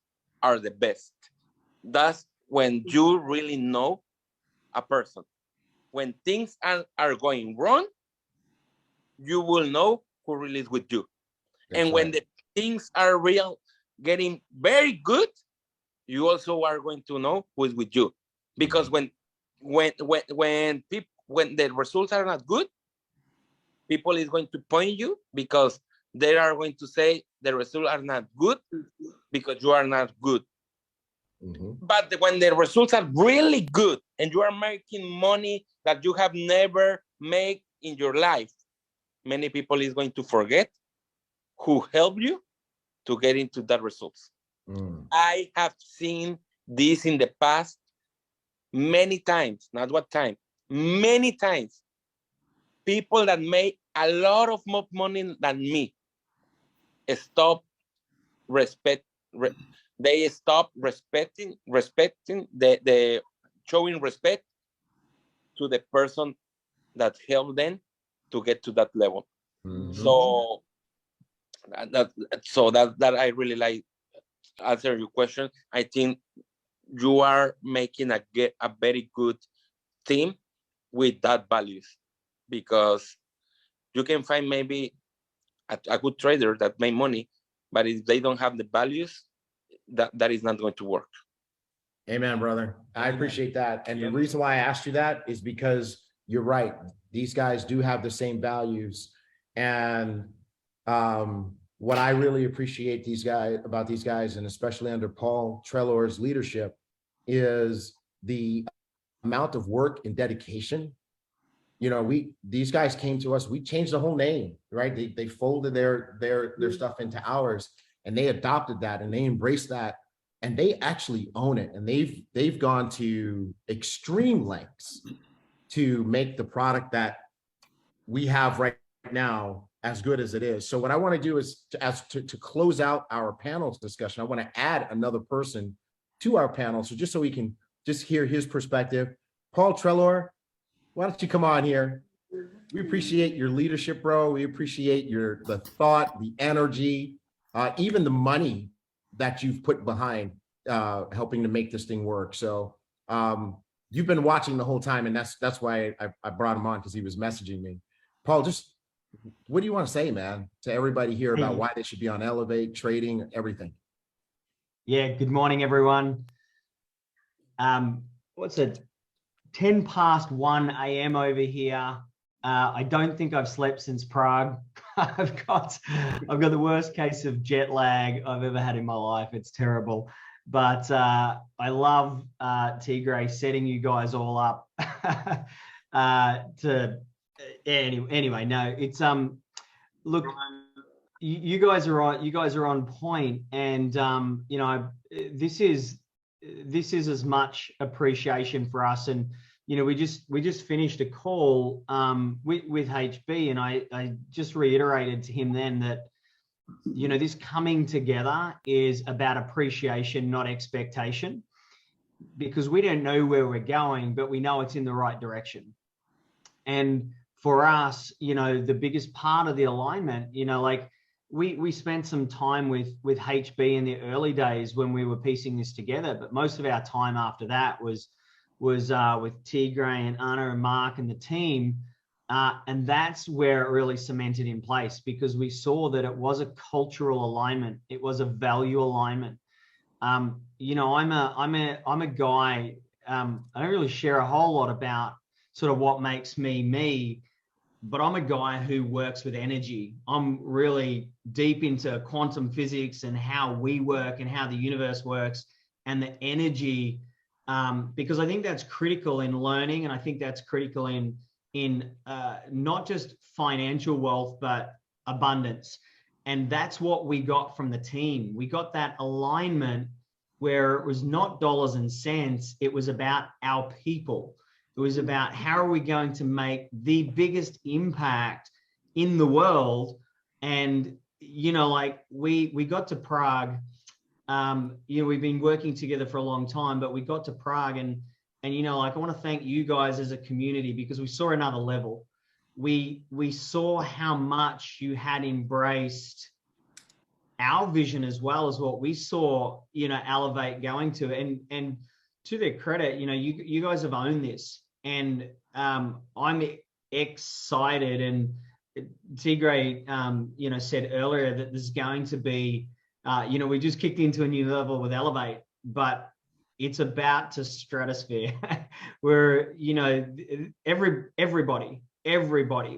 are the best, that's when you really know a person. When things are going wrong, you will know who really is with you. That's and when the things are getting very good, you also are going to know who is with you. Because when the results are not good, people is going to point you, because they are going to say the results are not good because you are not good. But when the results are really good and you are making money that you have never made in your life, many people is going to forget who helped you to get into that results. I have seen this in the past many times, not one time, many times. People that made a lot of more money than me stop they stop respecting the showing respect to the person that helped them to get to that level. So that I really like answer your question. I think you are making a very good team with that values, because you can find maybe a good trader that make money, but if they don't have the values, that is not going to work. Amen, brother. I appreciate that. And the reason why I asked you that is because you're right. These guys do have the same values. And what I really appreciate about these guys, and especially under Paul Treloar's leadership, is the amount of work and dedication. You know, these guys came to us, we changed the whole name, right? They folded their stuff into ours, and they adopted that and they embraced that, and they actually own it. And they've gone to extreme lengths to make the product that we have right now as good as it is. So what I want to do is to close out our panel's discussion, I want to add another person to our panel. So just so we can just hear his perspective. Paul Trelor, why don't you come on here? We appreciate your leadership, bro. We appreciate the thought, the energy, even the money that you've put behind helping to make this thing work. So you've been watching the whole time, and that's why I brought him on, because he was messaging me. Paul, just what do you want to say, man, to everybody here about why they should be on Ellev8, trading, everything? Yeah, good morning, everyone. What's it? 10 past 1 a.m. over here. I don't think I've slept since Prague. I've got the worst case of jet lag I've ever had in my life. It's terrible. But I love Tigray setting you guys all up anyway, no, it's look, you guys are on point, and you know, this is as much appreciation for us. And you know, we just finished a call with HB, and I just reiterated to him then that, you know, this coming together is about appreciation, not expectation, because we don't know where we're going, but we know it's in the right direction. And for us, you know, the biggest part of the alignment, you know, like we spent some time with HB in the early days when we were piecing this together, but most of our time after that was with Tigray and Anna and Mark and the team. And that's where it really cemented in place, because we saw that it was a cultural alignment. It was a value alignment. You know, I'm a guy, I don't really share a whole lot about sort of what makes me me, but I'm a guy who works with energy. I'm really deep into quantum physics and how we work and how the universe works and the energy, because I think that's critical in learning, and I think that's critical in not just financial wealth, but abundance. And that's what we got from the team. We got that alignment where it was not dollars and cents. It was about our people. It was about how are we going to make the biggest impact in the world. And, you know, like we got to Prague, you know, we've been working together for a long time, but we got to Prague, and you know, like I want to thank you guys as a community, because we saw another level. We saw how much you had embraced our vision as well as what we saw, you know, Ellev8 going to. And to their credit, you know, you guys have owned this, and I'm excited. And Tigray, you know, said earlier that there's going to be, you know, we just kicked into a new level with Ellev8, but it's about to stratosphere where, you know, everybody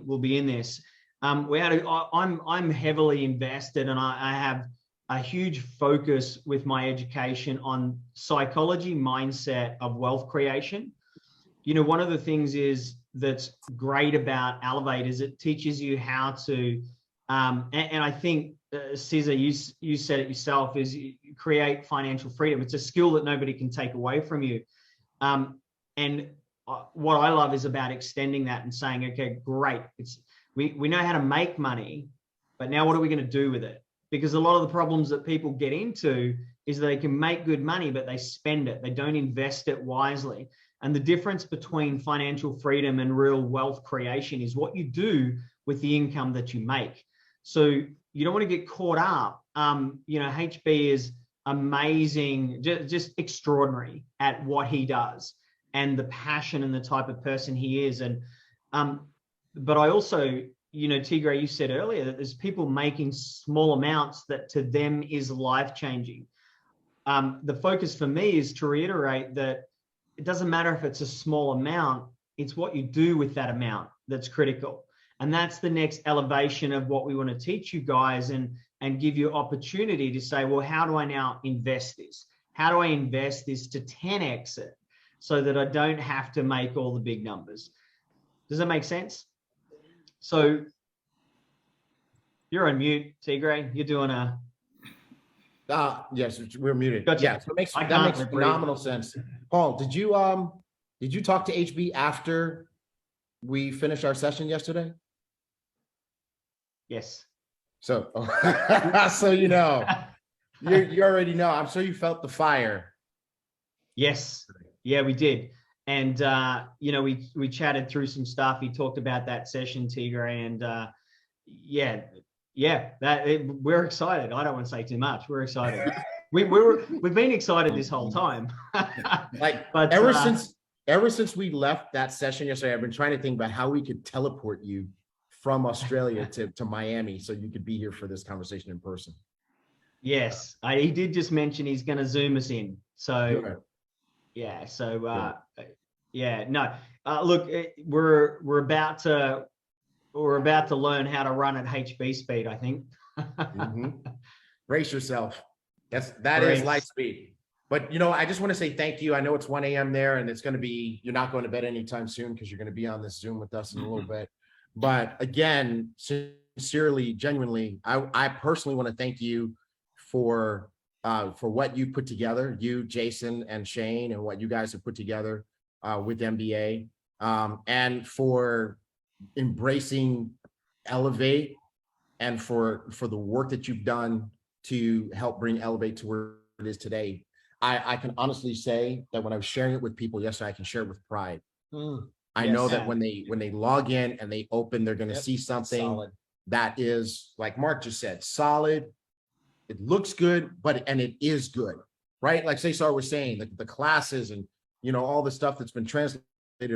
will be in this. I'm heavily invested, and I have a huge focus with my education on psychology, mindset of wealth creation. You know, one of the things that's great about Ellev8 is it teaches you how to, and I think, Cesar, you said it yourself, is you create financial freedom. It's a skill that nobody can take away from you. And what I love is about extending that and saying, okay, great. We know how to make money, but now what are we going to do with it? Because a lot of the problems that people get into is they can make good money, but they spend it. They don't invest it wisely. And the difference between financial freedom and real wealth creation is what you do with the income that you make. So you don't want to get caught up. You know, HB is amazing, just extraordinary at what he does and the passion and the type of person he is. And but I also, you know, Tigray, you said earlier that there's people making small amounts that to them is life-changing. The focus for me is to reiterate that it doesn't matter if it's a small amount, it's what you do with that amount that's critical. And that's the next elevation of what we want to teach you guys, and give you opportunity to say, well, how do I now invest this? How do I invest this to 10x it so that I don't have to make all the big numbers? Does that make sense? So you're on mute, Tigray. You're doing a... Yes, we're muted. Gotcha. Yeah, so that makes phenomenal sense. Paul, did you talk to HB after we finished our session yesterday? Yes. So, so you know, you already know. I'm sure you felt the fire. Yes. Yeah, we did. And you know, we chatted through some stuff. He talked about that session, Tigre, and yeah, we're excited. I don't want to say too much. We're excited. We've been excited this whole time. But ever since we left that session yesterday, I've been trying to think about how we could teleport you from Australia to Miami so you could be here for this conversation in person. Yes, he did just mention he's going to Zoom us in. So Good. yeah, so yeah, no. Look, we're about to learn how to run at HB speed, I think. Brace yourself. That is light speed. But you know, I just want to say thank you. I know it's 1 a.m. there, and it's going to be, you're not going to bed anytime soon because you're going to be on this Zoom with us in a little bit. But again, sincerely, genuinely, I personally want to thank you for what you put together, you, Jason, and Shane, and what you guys have put together with MBA, and for embracing Ellev8, and for the work that you've done to help bring Ellev8 to where it is today. I can honestly say that when I was sharing it with people yesterday, I can share it with pride. I know that when they log in and they open, they're going to see something that is, like Mark just said, solid. It looks good, and it is good, right? Like Cesar was saying, the classes and, you know, all the stuff that's been translated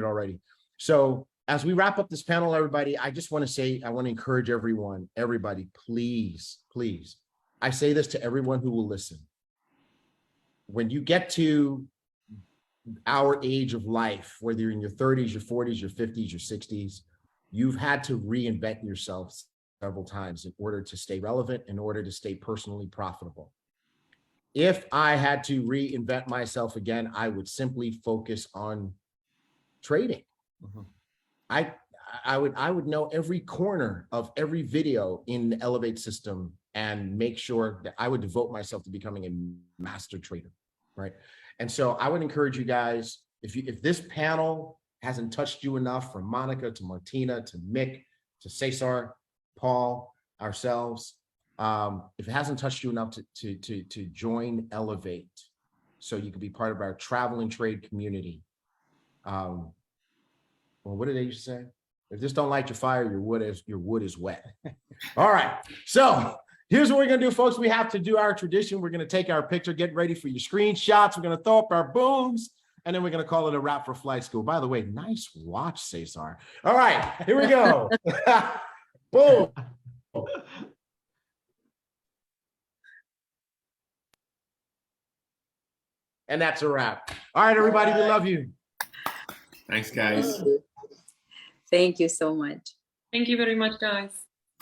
already. So as we wrap up this panel, everybody, I just want to say, I want to encourage everybody, please, please. I say this to everyone who will listen. When you get to our age of life, whether you're in your 30s, your 40s, your 50s, your 60s, you've had to reinvent yourself several times in order to stay relevant, in order to stay personally profitable. If I had to reinvent myself again, I would simply focus on trading. I would know every corner of every video in the Ellev8 system and make sure that I would devote myself to becoming a master trader, right? And so I would encourage you guys, if this panel hasn't touched you enough, from Monica to Martina to Mick to Cesar, Paul, ourselves, if it hasn't touched you enough to join Ellev8, so you can be part of our travel and trade community. Well, what did they used to say? If this don't light your fire, your wood is wet. All right. So here's what we're going to do, folks. We have to do our tradition. We're going to take our picture, get ready for your screenshots. We're going to throw up our booms, and then we're going to call it a wrap for flight school. By the way, nice watch, Cesar. All right, here we go. Boom. And that's a wrap. All right, everybody, we love you. Thanks, guys. Thank you so much. Thank you very much, guys.